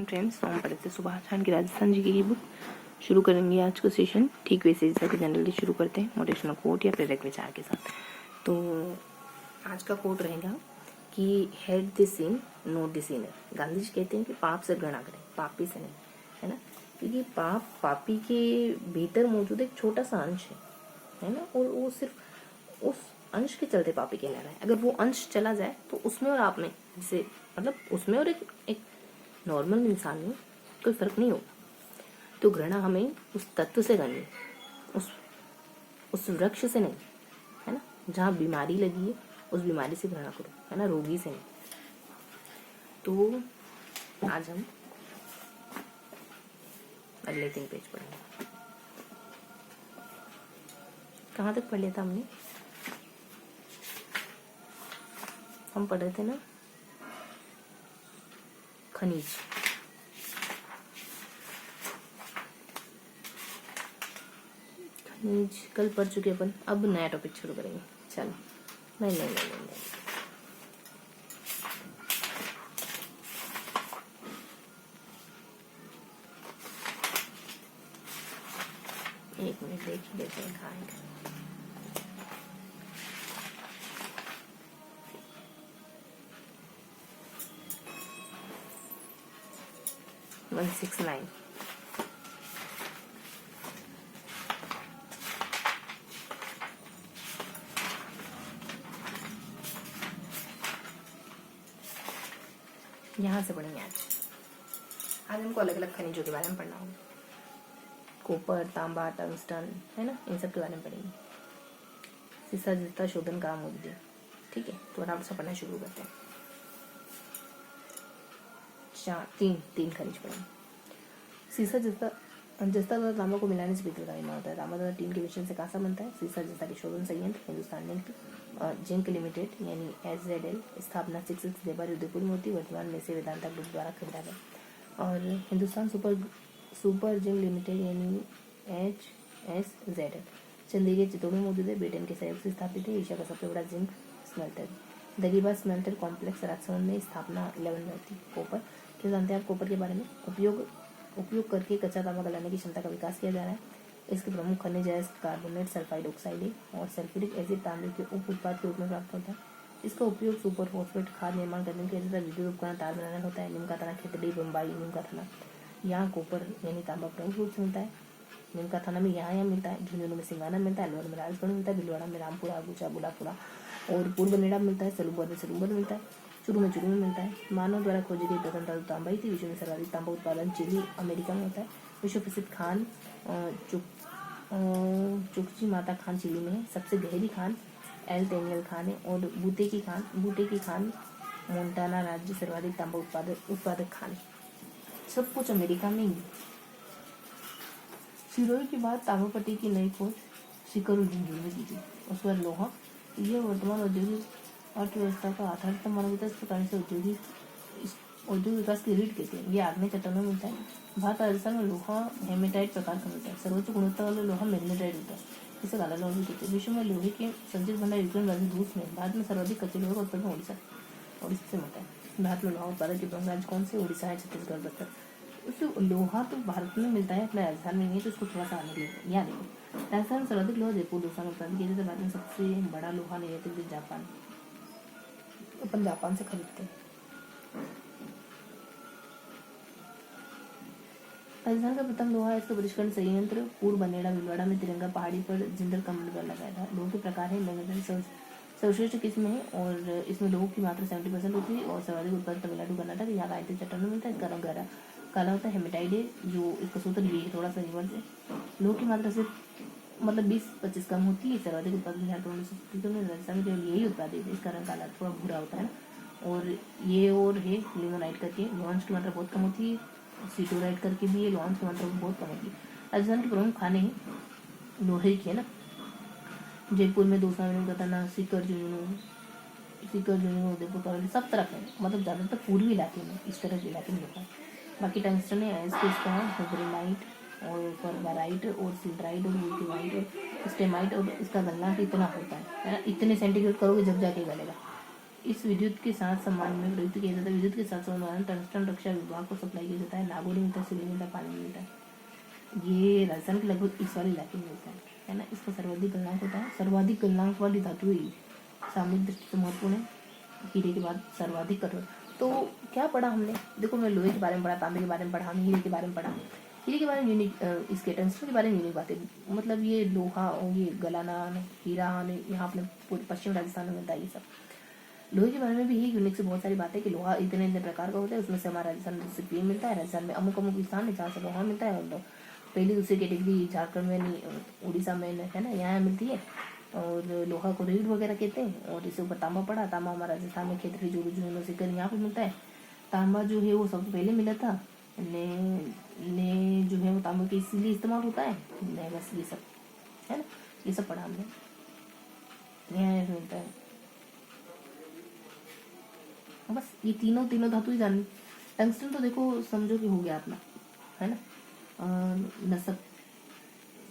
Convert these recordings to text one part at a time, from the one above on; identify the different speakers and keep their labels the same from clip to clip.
Speaker 1: Friends, हम पढ़े थे सुभाष खान की राजस्थान जी की बुक। शुरू करेंगे आज का सेशन ठीक वैसे जैसा कि जनरली शुरू करते हैं, मोटिवेशनल कोट या प्रेरक विचार के साथ। तो आज का कोट रहेगा कि hate the sin not the sinner. Gandhi ji कहते हैं कि पाप से घृणा करें, पापी से नहीं, है ना। क्योंकि पाप पापी के भीतर मौजूद एक छोटा सा अंश है ना, और वो सिर्फ उस अंश के चलते पापी कहला रहा है। अगर वो अंश चला जाए तो उसमें और आप में, जैसे मतलब उसमें और एक नॉर्मल इंसान में कोई फर्क नहीं होगा। तो घृणा हमें उस तत्व से करनी, उस वृक्ष से नहीं, है ना। जहाँ बीमारी लगी है उस बीमारी से घृणा करो, है ना, रोगी से नहीं। तो आज हम अगले 3 पेज पढ़ेंगे। कहाँ तक पढ़ लिया था हमने? हम पढ़ रहे थे ना खनिज। खनिज कल पढ़ चुके अपन, अब नया टॉपिक शुरू करेंगे। चलो, नहीं नहीं नहीं नहीं, नहीं। एक मिनट देख ही लेते हैं कहाँ है। वन 169। यहाँ से पढ़ेंगे आज हमको अलग अलग खनिजों के बारे में पढ़ना होगा। कॉपर, तांबा, टंगस्टन, है ना, इन सब के बारे में पढ़ेंगे। सीसा जितना शोधन काम हो गया, ठीक है। तो आराम से पढ़ना शुरू करते हैं। तीन खनिज पढ़ेंगे। सीसा जितना तथा तांबा को मिलाने से भी बना होता है। तांबा तथा टीन के मिश्रण से कांसा बनता है। सीसा जितना के शोधन संयंत्र हिंदुस्तान जिंक लिमिटेड यानी SZL स्थापना 6 देवर उदयपुर में होती। वर्तमान में से वेदांता ग्रुप द्वारा खरीदा गया। और हिंदुस्तान सुपर जिंक लिमिटेड यानी HSZL चंडीगढ़ चित्तौड़ में मौजूद है। ब्रिटेन के सहयोग से स्थापित है। एशिया का सबसे बड़ा जिंक स्मेल्टर। दगीबा स्मेल्टर कॉम्प्लेक्स राजसमंद में स्थापना 11 में होती। कॉपर, क्या जानते हैं आप कॉपर के बारे में? उपयोग करके कच्चा तांबा गलाने की क्षमता का विकास किया जा रहा है। इसके प्रमुख खनिज है कार्बोनेट, सल्फाइड ऑक्साइड और सल्फ्यूरिक एसिड तांबे के उप उत्पाद के रूप में प्राप्त होता है। इसका उपयोग सुपर फॉस्फेट खाद निर्माण करने के लिए विद्युत उपकरण तार बनाना होता है। नीम का थाना, खेतड़ी, बम्बई, नीम का थाना, यहाँ कॉपर यानी तांबा प्रमुख रूप से मिलता है। नीम का थाना में यहाँ मिलता है। झुंझुनू में सिंगाना मिलता है। अलवर में राजगढ़ मिलता है। भिलवाड़ा में रामपुरा, अगूचा, बुलापुरा और पूर्व नेड़ा मिलता है। सलूबर मिलता है। चुरू में मिलता है। मानव द्वारा खोजी गई प्रथम धातु तांबा ही थी। विश्व में सर्वाधिक तांबा उत्पादन चिली, अमेरिका में होता है। विश्व प्रसिद्ध खान चुकची माता खान चिली में है। सबसे गहरी खान एल टेनियल खान है। और बूटे की खान मोन्टाना राज्य सर्वाधिक तांबा उत्पादक खान है। सब कुछ अमेरिका में ही। सिरोही के बाद तांबा पट्टी की नई खोज सिकर झुंझुनू में की थी। उस पर लोहा, यह वर्तमान औद्योगिक अर्थव्यवस्था का आधार तब माना जाता है। इस प्रकार से औद्योगिक विकास की रीढ़ कहते हैं। ये आग्नेय चट्टानों में मिलता है। भारत राजस्थान में लोहा हेमेटाइट प्रकार का मिलता है। सर्वोच्च गुणवत्ता वाला लोहा मैग्नेटाइट होता है। इसे काला लोहा भी कहते हैं। विश्व में लोहे के संचित भंडार यूक्रेन, ब्राजील, रूस में। भारत में सर्वाधिक कच्चे लोहे का उत्पादन ओडिशा से होता है। भारत में लोहा उत्पादक के प्रमुख राज्य कौन से? ओडिशा है, छत्तीसगढ़, बस्तर। उससे लोहा तो भारत में मिलता है, अपने राजस्थान में नहीं है, तो उसको थोड़ा सा आने लिए याद है। राजस्थान में सर्वाधिक लोहा जयपुर दोसा में उत्पादन किया जाता है। भारत में सबसे बड़ा लोहा निर्यात जापान, अपन जापान से खरीदते हैं। राजस्थान का प्रथम लोहा इसका परिष्करण संयंत्र पूर्व बनेड़ा भिलवाड़ा में तिरंगा पहाड़ी पर जिंदल कंबल पर लगाया था। लोह के प्रकार है मैग्नेटाइट सर्वश्रेष्ठ किस्म है और इसमें लोह की मात्रा 70% होती है। और सर्वाधिक उत्पादन तमिलनाडु, कर्नाटक, यहाँ का चट्टानों मिलता है। इसका रंग गहरा काला होता है। हेमेटाइड है, जो इसका सूत्र ये है, थोड़ा सा रिवर्स है। लोह की मात्रा से मतलब 20-25 कम होती है। सर्वाधिक उत्पादन राजस्थान में केवल यही उत्पादित है। इसका रंग काला थोड़ा भूरा होता है ना। और ये और है लिमोनाइट करके, लॉन्च की मात्रा बहुत कम होती है। सीटोराइट करके भी है, लॉन्च की मात्रा बहुत कम होती है। राजस्थान के प्रमुख खाने हैं लोहे के, है ना। जयपुर में दोसा में बताना, सीकर झुंझुनू, उदयपुर, करौली, सब तरफ है। मतलब ज़्यादातर पूर्वी इलाके में, इस तरह के इलाके में होता है। बाकी टंगस्टन है, इसका हिब्रेनाइट और फॉर्बाराइट और सिल्ड्राइट और वुल्टीवाइट और स्टेमाइट। और इसका गलना भी इतना होता है ना, इतने सेंटीग्रेड करोगे जब जाके गलेगा। इस विद्युत के साथ सम्मान में प्रयुक्त किया जाता है। विद्युत के साथ सम्मान टंगस्टन रक्षा विभाग को सप्लाई किया जाता है। नागौर मिलता है, सिविल मिलता है, पानी मिलता है। ये राजस्थान के लगभग इस वाले इलाके में मिलता है ना। इसका सर्वाधिक गलनांक होता है। सर्वाधिक गलनांक वाली धातु ही सामरिक दृष्टि से महत्वपूर्ण है। हीरे के बाद सर्वाधिक कठोर। तो क्या पढ़ा हमने, देखो मैं लोहे के बारे में पढ़ा, तांबे के बारे में पढ़ा, हम हीरे के बारे में पढ़ा। हीरे के बारे में यूनिक, इसके टंगस्टन के बारे में यूनिक बातें, मतलब ये लोहा और ये गलाना हीरा यहाँ अपने पूरे पश्चिम राजस्थान में मिलता है ये सब। लोहे के बारे में भी यूनिक से बहुत सारी बातें कि लोहा इतने इतने प्रकार का होता है, उसमें से हमारा राजस्थान में सिर्फ मिलता है। राजस्थान में अमुक अमुक स्थान है जहाँ से लोहा मिलता है। और पहली दूसरी कैटेगरी झारखंड में नहीं, उड़ीसा में है ना, यहाँ मिलती है। और लोहा को रीढ़ वगैरह कहते हैं। और इससे ऊपर तांबा पड़ा, तांबा हमारा राजस्थान में खेतरी जोड़ू झुंझुनू सीकर यहाँ पे मिलता है। तांबा जो है वो सबसे पहले मिला था, ने जो है वो तांबा के इसीलिए इस्तेमाल होता है। बस ये सब है ना, ये सब पढ़ा हमने, यहाँ मिलता है। बस ये तीनों धातु ही जाननी। टंगस्टन तो देखो समझो कि हो गया अपना, है ना। नसक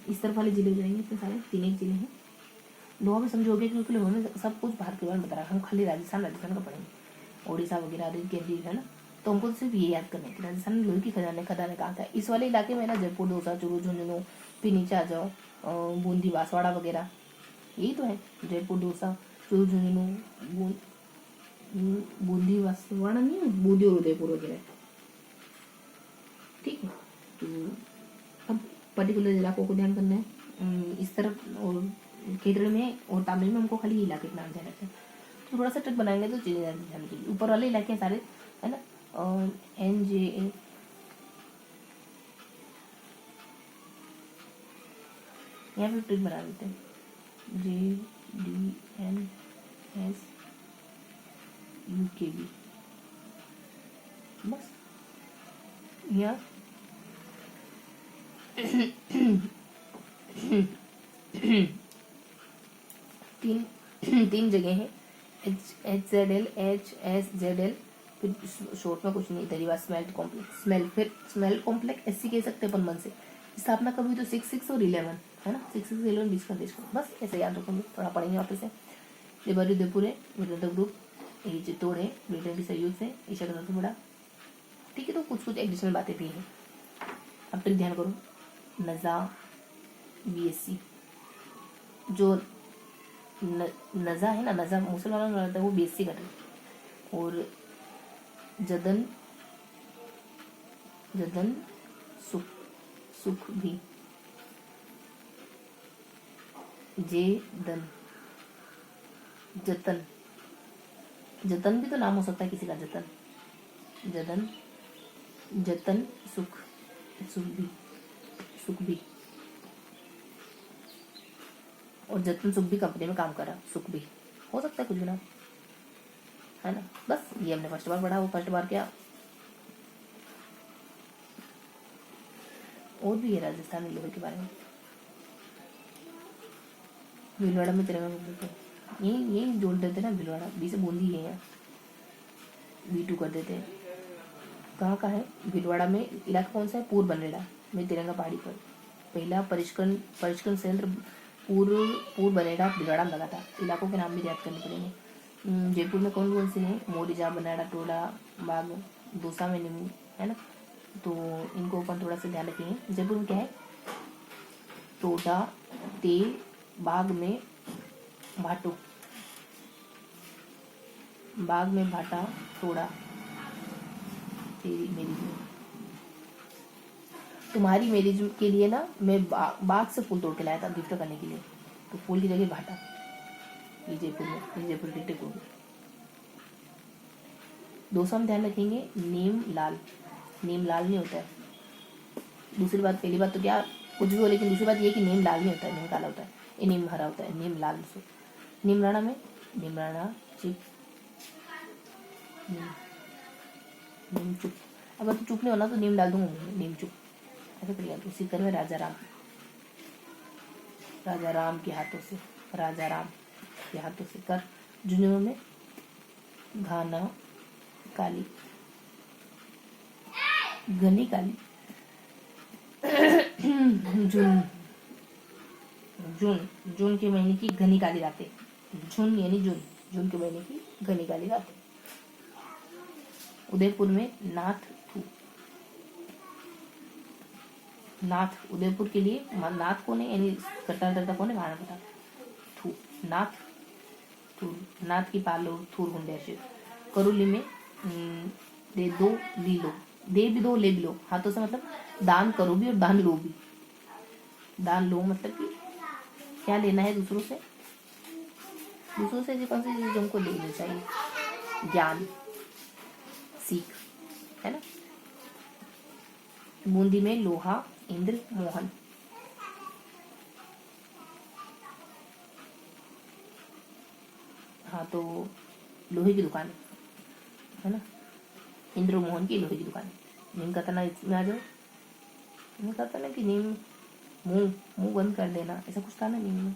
Speaker 1: इस तरफ वाले जिले हो जाएंगे, इतने सारे 3 जिले हैं। लोहा भी समझोगे क्योंकि लोहा में सब कुछ भारत के बारे में बता रहा है। हम खाली राजस्थान का पढ़ेंगे, उड़ीसा वगैरह केंद्रीय है ना। तो हमको सिर्फ ये याद करना है कि राजस्थान में लोहे की खदानें कहाँ था। इस वाले इलाके में ना जयपुर, दौसा, चूरू, झुंझुनू, फिर नीचे आ जाओ बूंदी, बांसवाड़ा वगैरह, यही तो है। जयपुर, दौसा, चूरू, झुंझुनू, बूंदी, बांसवाड़ा नहीं, बूंदी और उदयपुर वगैरह, ठीक है। तो अब पर्टिकुलर इलाकों को ध्यान करना है। इस तरफ और केरल में और तमिल में हमको खाली इलाके के नाम ध्यान रखते हैं। तो थोड़ा सा ट्रिक बनाएंगे तो चीजें ध्यान की। ऊपर वाले इलाके सारे है ना, NJA, यहाँ पे ट्रिक बना लेते हैं, JDNSUKB, बस यहाँ तीन जगह हैं, HZL, HSZL, फिर शॉर्ट में कुछ नहीं, इधर ही बात स्मेल्ट कॉम्प्लेक्स, फिर स्मेल कॉम्प्लेक्स SC कह सकते हैं अपन मन से। स्थापना कब हुई तो 6, 6 और 11 है ना, 6, 6, 11 20 का देश को, बस ऐसे याद रखेंगे, थोड़ा पढ़ेंगे वापस से। देवरी उदयपुर है, वीरेंद्र ग्रुप, ये चित्तौड़ है, ब्रिटेन के सहयोग से, ईशा का सबसे बड़ा, ठीक है। तो कुछ एडिशनल बातें भी हैं। अब तक ध्यान करो, नजा BSc, जो नजा है ना, नजा मुसलमानों में रहता है, वो BSc कर रहे हैं। और जदन सुख भी, जतन भी तो नाम हो सकता है किसी का, जतन सुख भी, और जतन सुख भी कंपनी में काम कर रहा, सुख भी हो सकता है कुछ भी नाम, है ना। बस ये हमने फर्स्ट बार पढ़ा, वो फर्स्ट बार क्या और भी है राजस्थानी लोहे के बारे में। भीलवाड़ा में तिरंगा बोलते हैं, यही जोड़ देते ना, भीलवाड़ा बी से बूंदी है, यहाँ B2 कर देते हैं। कहाँ का है भीलवाड़ा में, इलाका कौन सा है, पूर्व बनेड़ा में तिरंगा पहाड़ी पर पहला परिष्करण संयंत्र पूर्व बनेड़ा भीलवाड़ा में लगा था। इलाकों के नाम भी याद करने पड़ेंगे। जयपुर में कौन कौन से हैं, मोरीजा, बनेड़ा, टोला, बाग, दौसा में नीमू, है ना। तो इनको अपन थोड़ा सा ध्यान रखेंगे। जयपुर में क्या है, टोडा, ते, बाग में भाटो, बाग में भाटा, टोड़ा, तेरी मेरी, तुम्हारी मेरी के लिए ना मैं बाग से फूल तोड़ के लाया था गिफ्ट करने के लिए, तो फूल की जगह भाटा। ये जयपुर में, ये जयपुर की टिक होगी। दौसा में ध्यान रखेंगे, नीम लाल नहीं होता है। दूसरी बात, पहली बात तो क्या कुछ भी हो, लेकिन दूसरी बात ये कि नीम लाल नहीं होता है, नीम काला होता है, ये नीम हरा होता है, नीम लाल। नीमराणा में नीमराणा चिप, नीम चुप, अगर तो चुप नहीं होना तो नीम डाल दूंगा, नीम चुप ऐसे करिए। तो सीकर में राजा राम के हाथों से कर। झुंझुनू में घाना काली, घनी काली, जून के महीने की घनी काली रातें, जून यानी जून जून के महीने की घनी काली रात। उदयपुर में नाथ थू। नाथ उदयपुर के लिए नाथ कौन है, यानी करता कौन है, महाराणा प्रताप। थू नाथ थू, नाथ की पालो थूर गुंडे। करुली में दे दो ली लो, दे भी दो ले भी लो। हाथों से मतलब दान करो भी और दान लो भी। दान लो मतलब कि क्या लेना है दूसरों से, दूसरों से जो कौन सी चीज हमको लेनी चाहिए, ज्ञान सीख, है ना। बूंदी में लोहा इंद्र मोहन। हाँ तो लोहे की दुकान है ना, इंद्र मोहन की लोहे की दुकान। नीम का तना इसमें आ जाओ। नीम का तना कि नीम मुंह मुंह बंद कर देना, ऐसा कुछ था ना नीम में,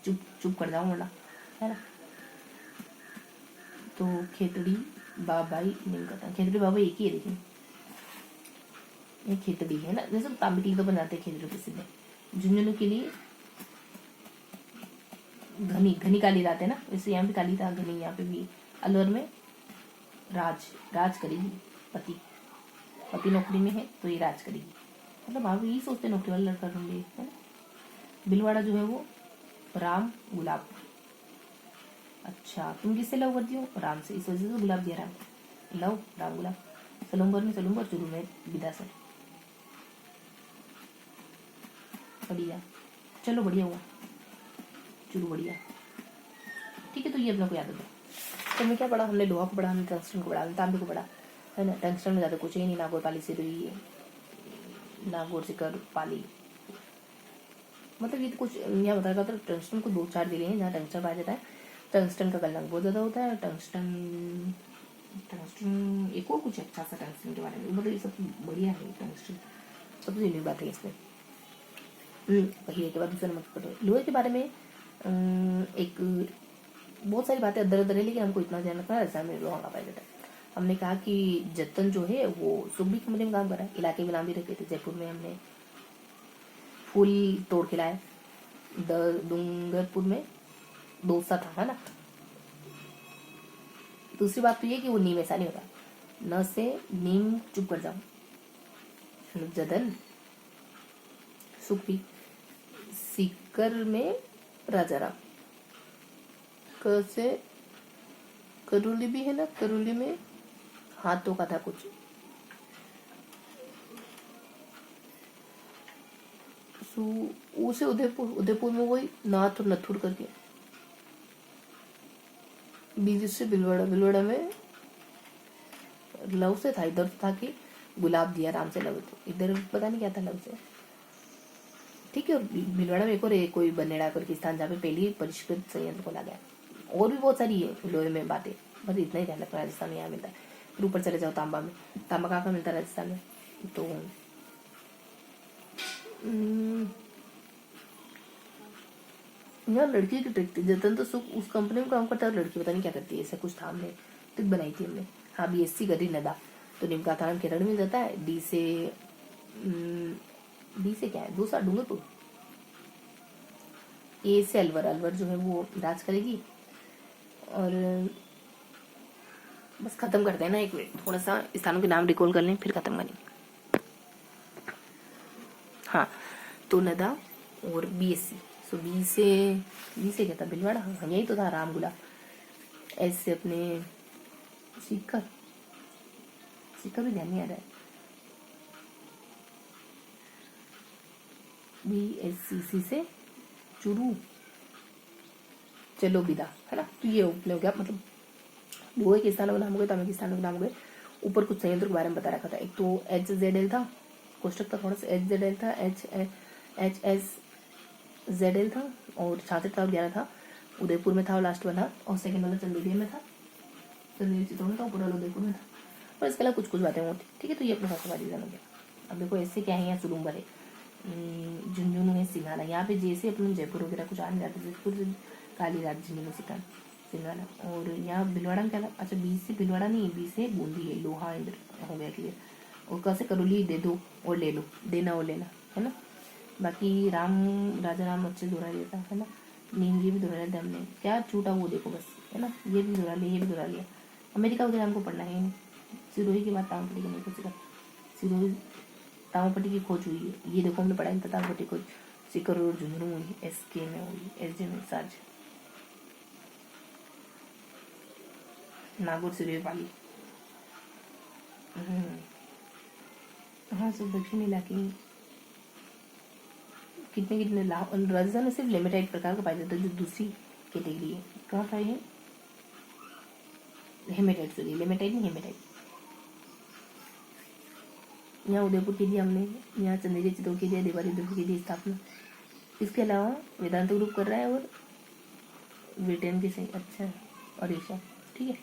Speaker 1: चुप चुप कर जाओ वरना, है ना। तो खेतड़ी बाबाई नीम का तना, खेतड़ी बाबा एक ही है लेकिन ये खेतड़ी है ना, जैसे तांबे के लिए तो बनाते हैं खेतड़ी प्रसिद्ध है। झुंझुनू के लिए घनी घनी काली रात है ना, वैसे यहाँ पे काली था, घनी यहाँ पे भी। अलवर में राज राज करेगी, पति पति नौकरी में है तो ये राज करेगी, मतलब आप यही सोचते नौकरी वाला लड़का ढूंढे, है ना। बिलवाड़ा जो है वो राम गुलाब। अच्छा तुम किससे लव करती हो, राम से, इस वजह से गुलाब दिया राम, लव राम गुलाब। सलूम्बर में सलूम्बर, चुरू में विदासर। बढ़िया, चलो बढ़िया हुआ, चुरू बढ़िया। ठीक है, तो ये अपने को याद होगा। तो मैं क्या पढ़ा, हमने लोहा को पढ़ा, हमने टंगस्टन को पढ़ा, हमने तांबे को पढ़ा, है ना। टंगस्टन में ज़्यादा कुछ ही नहीं, नागौर पाली से रही है, नागौर से कर पाली, मतलब ये तो कुछ यहाँ बताया था। टंगस्टन को 2-4 जिले हैं जहाँ टंगस्टन पाया जाता है। टंगस्टन का गलनांक बहुत ज़्यादा होता है। टंगस्टन टंगस्टन एक और कुछ अच्छा सा टंगस्टन के बारे में, मतलब ये सब बढ़िया है टंगस्टन, सबसे यूनिक बात है इसमें। हीरे के बाद दूसरे नंबर पर लोहे के बारे में एक बहुत सारी बातें अदर अदर है, लेकिन हमको इतना ध्यान रखना है एग्जाम में लोहा पाया जाता है। हमने कहा कि जतन जो है वो सुब्बी कंपनी में काम कर रहा है, इलाके में नाम भी रखे थे। जयपुर में हमने फूल तोड़ के लाए, डूंगरपुर में डोसा था, है ना। दूसरी बात तो ये कि वो नीम ऐसा नहीं होता, न से नीम चुप कर जाओ, जदन सुखी। सीकर में राजा राम, कैसे करुली भी है ना, करुली में हाथों का था कुछ। उसे उदयपुर, उदयपुर में वही नाथ और नथुर करके। बीच से बिलवाड़ा, बिलवाड़ा में लव से था, इधर था कि गुलाब दिया राम से लव, तो इधर पता नहीं क्या था लव से। ठीक है, और भीलवाड़ा में एक और कोई बनेड़ा करके स्थान जहाँ पे पहली परिष्कृत संयंत्र खोला गया। और भी बहुत सारी है लोहे में बातें, बस इतना ही ध्यान रखना, राजस्थान में यहाँ मिलता है। फिर ऊपर चले जाओ तांबा में, तांबा कहाँ मिलता है राजस्थान में, तो यहाँ लड़की की ट्रिक थी। जतन तो सुख उस कंपनी में काम करता है, लड़की पता नहीं क्या करती है, ऐसा कुछ था, हमने ट्रिक बनाई थी हमने। हाँ BSc करी नदा, तो निमका थाना केरल में जाता है। डी से क्या है, 2 साल डूंगरपुर। ए से अलवर, अलवर जो है वो राज करेगी। और बस खत्म करते हैं ना, एक मिनट थोड़ा सा स्थानों के नाम रिकॉल कर लें फिर खत्म करेंगे। हाँ तो नदा और BSc, सो बी से क्या था, भिलवाड़ा, हाँ यही तो था, राम गुलाब। एस से अपने सीकर, सीकर भी ध्यान नहीं आ रहा है। BSc से चुरू, चलो विदा, है ना। तो ये हो गया, मतलब लोहे के स्थानों के नाम हो गए, तांबे के स्थानों के नाम हो गए। ऊपर कुछ संयंत्र के बारे में बता रखा था। एक तो HZL था, कोष्टक था थोड़ा सा, HZL था, HSZL था, और 66 था और 11 था उदयपुर में था, और लास्ट वाला और सेकंड वाला चंदेरिया में था, चंदेरी चित्तौड़ था, ऊपर वाला उदयपुर में था। और इसके अलावा कुछ बातें होती, ठीक है। तो ये अपना सबसे बड़ी जान हो गया। अब देखो ऐसे क्या है, यहाँ सुलूम्बर है, झुंझुनू है, सिंघाना। यहाँ पे जैसे अपने जयपुर वगैरह कुछ आ नहीं जाते, जयपुर काली रात, झुंझुनू सिंघाना। और यहाँ भिलवाड़ा में क्या, अच्छा बीच से भिलवाड़ा नहीं, बीच से बूंदी है, लोहा इधर हो गया क्लियर। और कैसे करोली दे दो और ले लो, देना और लेना, है ना। बाकी राजा राम अच्छे दोहरा देता है ना, नीम ये भी दोहरा देता हमने, क्या छूटा वो देखो बस, है ना, ये भी दोहरा लिया, ये भी दोहरा लिया। अमेरिका वगैरह हमको पढ़ना है नहीं। सिरोही के बाद तामपट्टी करने को सीखा। सिरोही तामपट्टी की खोज हुई है, ये देखो हमने पढ़ा नहीं था। तामपट्टी खोज सीकर और झुंझुनू हुई, SK में हुई, SJ में साज, नागौर सिरोही वाली। हाँ, सब दक्षिणी इलाके कितने कितने लाभ। राजस्थान में सिर्फ लेमेटाइट प्रकार का पाया जाता है, जो दूसरी कैटेगरी है। कहाँ पाए हैं? हेमेटाइट, सॉरी लेमेटाइट नहीं, हेमेटाइट। यहाँ उदयपुर की दी हमने, यहाँ चंदेरी चित्तौड़ की दिया, देवारी उदयपुर की दी स्थापना। इसके अलावा वेदांत ग्रुप कर रहा है और ब्रिटेन की सही, अच्छा ओडिशा, ठीक है।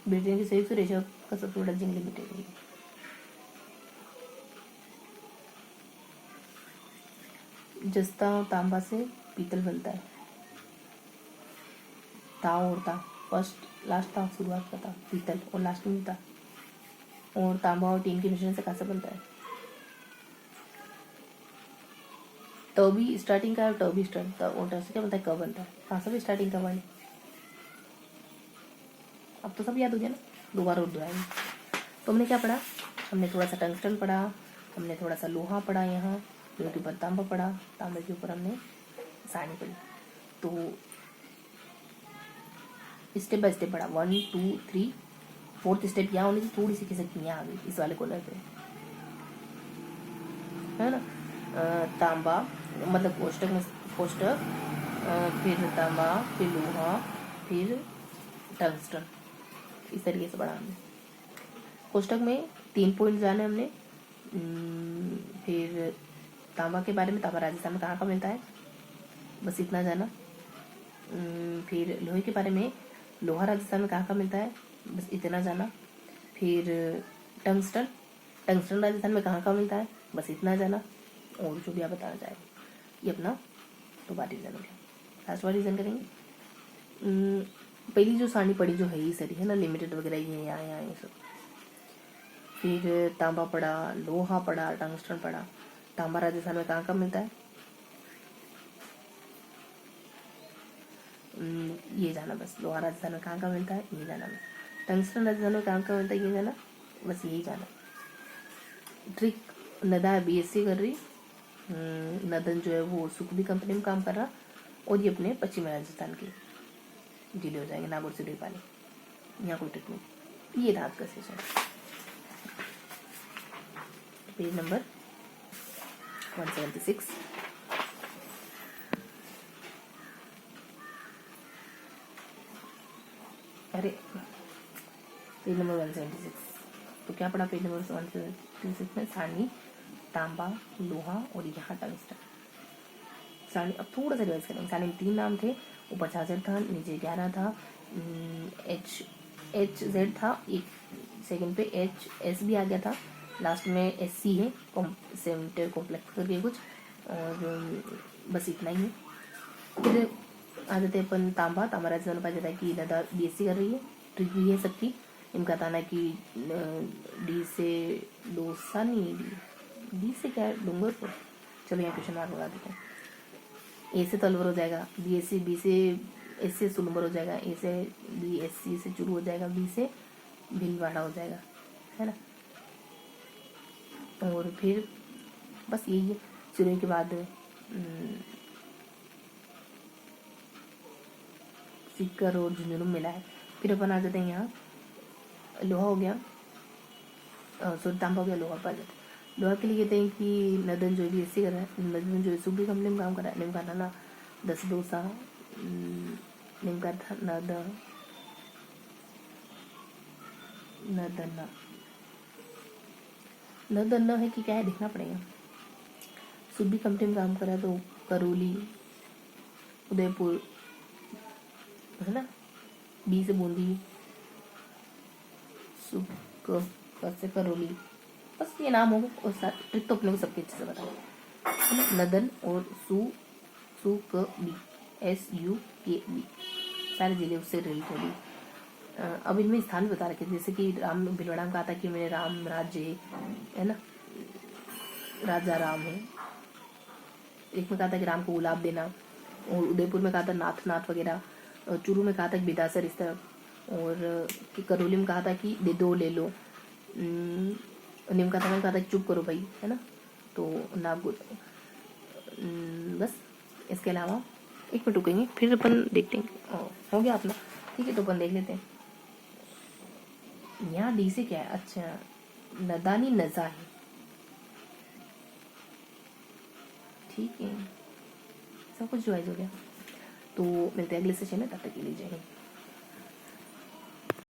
Speaker 1: ब्रिटेन की संयुक्त रेशा का सबसे बड़ा जिंक लिमिटेड है। जस्ता और तांबा से पीतल बनता है। ताव और ता, फर्स्ट लास्ट था, शुरुआत का था पीतल और लास्ट में था। और तांबा और टीन के मिश्रण से कांसा बनता है। टर्बी स्टार्टिंग का, टर्बी स्टार्ट और से क्या बनता है, कब बनता है। कांसा भी स्टार्टिंग का वाले, अब तो सब याद हो गया ना, दोबारा और दोहराएंगे। तो हमने क्या पढ़ा? हमने थोड़ा सा टंगस्टन पढ़ा, हमने थोड़ा सा लोहा पढ़ा, यहाँ लोहे के ऊपर तांबा पढ़ा, तांबे के ऊपर हमने सानी पढ़ी। तो स्टेप बाय स्टेप पढ़ा, 1 2 3 4th स्टेप यहाँ होनी थी, थोड़ी सी खिसक यहाँ आ गई इस वाले कॉर्नर पे, है ना। तांबा मतलब कोष्टक में कोष्टक, फिर तांबा, फिर लोहा, फिर टंगस्टन, इस तरीके से पढ़ा हमने। कोष्टक में 3 पॉइंट जाने हमने। फिर तांबा के बारे में, तांबा राजस्थान में कहाँ का मिलता है, बस इतना जाना। फिर लोहे के बारे में, लोहा राजस्थान में कहाँ का मिलता है, बस इतना जाना। फिर टंगस्टन, टंगस्टन राजस्थान में कहाँ का मिलता है, बस इतना जाना। और जो भी आप बताना चाहें, ये अपना तो बार रिविजन हो गया। लास्ट बार रिविजन करेंगे। पहली जो सारणी पड़ी जो है ये सरी है ना, लिमिटेड वगैरह ये यहाँ ये सब। फिर तांबा पड़ा, लोहा पड़ा, टंगस्टन पड़ा। तांबा राजस्थान में कहाँ का मिलता है, ये जाना बस। लोहा राजस्थान में कहाँ का मिलता है, ये जाना बस। टंगस्टन राजस्थान में कहाँ का मिलता है, ये जाना बस, यही जाना। ट्रिक नदा BSc कर रही, नदन जो है वो सुखबी कंपनी में काम कर रहा, और ये अपने पश्चिमी राजस्थान के जिले हो जाएंगे, नागौर से वाले। यहाँ कोई ट्रिक नहीं। ये था आपका सेशन, पेज नंबर 176। अरे पेज नंबर 176, तो क्या पढ़ा पेज नंबर 176 में? सारणी, तांबा, लोहा और यहाँ टंगस्टन। सारणी अब थोड़ा सा रिवाइज करेंगे। सारणी में 3 नाम थे, ऊपर 66 था, नीचे 11 था, HZ था, एक सेकंड पे HS भी आ गया था, लास्ट में SC है, सेंटर कॉम्प्लेक्स करके कुछ, और बस इतना ही है। फिर आ जाते अपन तांबा। तांबा राजस्थान पाया जाता है कि दादा BSc कर रही है, ट्रिक भी है सबकी। इनका कहना है कि D से डोसा नहीं, D से क्या है, डूंगरपुर। चलो यहाँ क्वेश्चन मार्क लगा देते हैं। A से तो अलवर हो जाएगा, BSc, B से S से सुलंबर हो जाएगा, A से B, SC से चुरू हो जाएगा, B से भीलवाड़ा हो जाएगा, है ना। और फिर बस यही है। चुरू के बाद सीकर और झुंझुनू मिला है। फिर अपन आ जाते हैं यहाँ, लोहा हो गया, सॉरी तांबा हो गया, लोहा पा जाता है। लोहा के लिए कहते हैं कि नदन जो BSc कर रहा है, नदन जो सुखबी कंपनी में काम कर रहा है, निम्न का ना 10 डोसा, निम्न का था नदन्ना है कि क्या है, देखना पड़ेगा। सुखबी कंपनी में काम कर रहा है तो करौली, उदयपुर, है ना। B से बूंदी, सुख से करौली, बस ये नाम होगा। और ट्रिक तो अपने को सबके अच्छे से बताओ, है ना। नदन और सुकबी, SUKB, सारे जिले उससे रिलेटेड ही। अब इनमें स्थान बता रखे, जैसे कि राम भीलवाड़ा में कहा था कि मेरे राम राज्य, है ना, राजा राम है। एक में कहा था कि राम को गुलाब देना, और उदयपुर में कहा था नाथ वगैरह, चूरू में कहा था कि बेदासर इस तरफ, और कि करौली में कहा था कि दे दो ले लो, निमका में कहा था कि चुप करो भाई, है ना। तो नागपुर बस। इसके अलावा एक मिनट रुकेंगे, फिर अपन देखते हैं। हो गया अपना, ठीक है, तो अपन देख लेते हैं। यहाँ डी से क्या है, अच्छा नदानी नजा है, ठीक है, सब कुछ जो हो गया। तो मिलते हैं अगले सेशन में, तब तक के लिए जय हिंद।